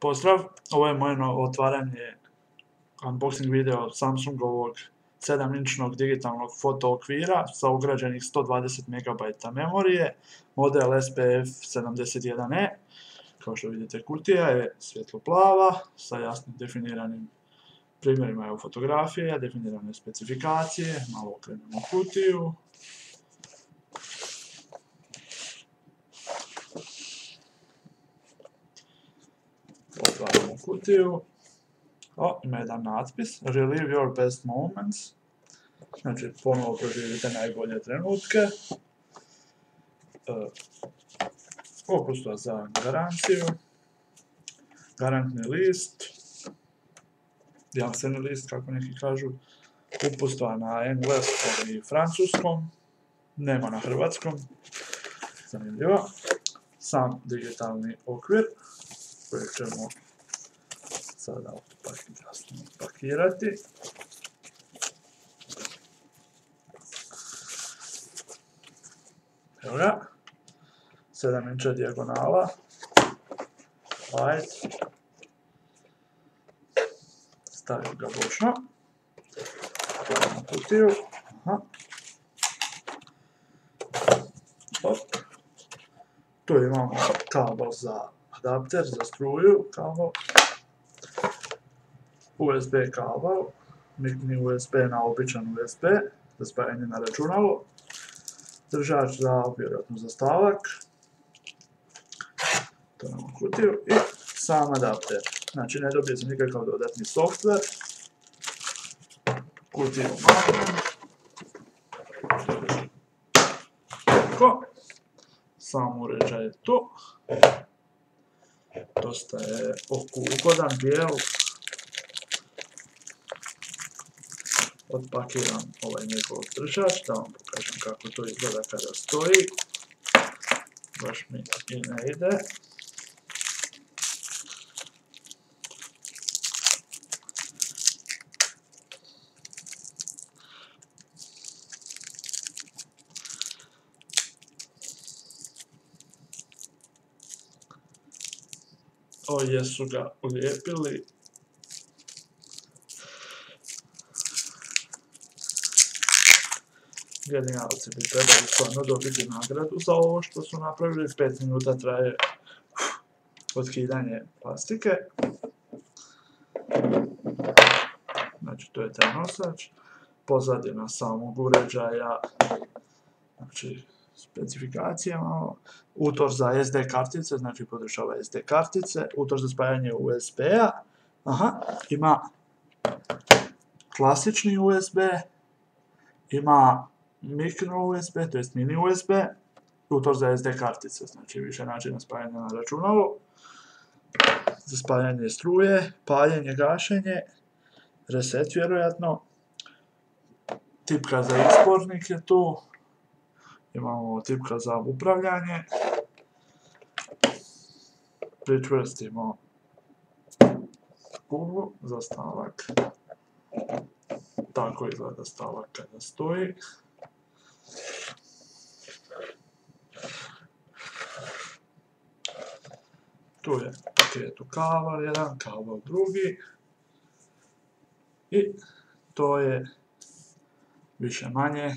Pozdrav, ovo je moje otvaranje unboxing video Samsungovog 7-inčnog digitalnog foto okvira sa ugrađenih 120 MB memorije, model SPF 71E. Kao što vidite, kutija je svjetlo-plava sa jasno definiranim primjerima evo fotografije, definirane specifikacije. Malo okrenemo kutiju. Otvaramo kutiju. Ima jedan natpis, Relive your best moments. Znači, ponovo proživite najbolje trenutke. Uputstva za garanciju. Garantni list. Jamstveni list, kako neki kažu. Uputstva na engleskom i francuskom. Nema na hrvatskom. Zanimljivo. Sam digitalni okvir koji ćemo sada pakirati. Evo ga. 7 inča dijagonala. Light. Stavimo ga bočno. Otvaramo kutiju. Tu imamo kabel za adapter, za struju kabel. USB kabel, mini USB na običan USB, za spajanje na računalo. Držač za, vjerojatno za stavak. To imamo kutiju i sam adapter. Znači ne dobije se nikakav dodatni softver. Kutiju maknem. Tako. Sam uređaj je tu. Dosta je ugodan, bijel. Otpakiram ovaj njegov držač, da vam pokažem kako to izgleda kada stoji. Baš mi i ne ide. Ovdje su ga ulijepili. Genijalci bi trebali stvarno dobiti nagradu za ovo što su napravili. 5 minuta traje otkidanje plastike. Znači, to je taj nosač. Pozadina samog uređaja, znači, specifikacijama. Utor za SD kartice, znači podržava SD kartice. Utor za spajanje USB-a. Ima klasični USB. Ima micro USB, to jest mini USB, utor za SD kartice, znači više načina spajanja na računalo, za spajanje struje, paljenje, gašenje, reset vjerojatno, tipka za eksportnik je tu, imamo tipka za upravljanje, pričvrstimo kuglu za stavak, tako izgleda stavak kada stoji. Tu je paketu kabel jedan, kabel drugi. I to je više manje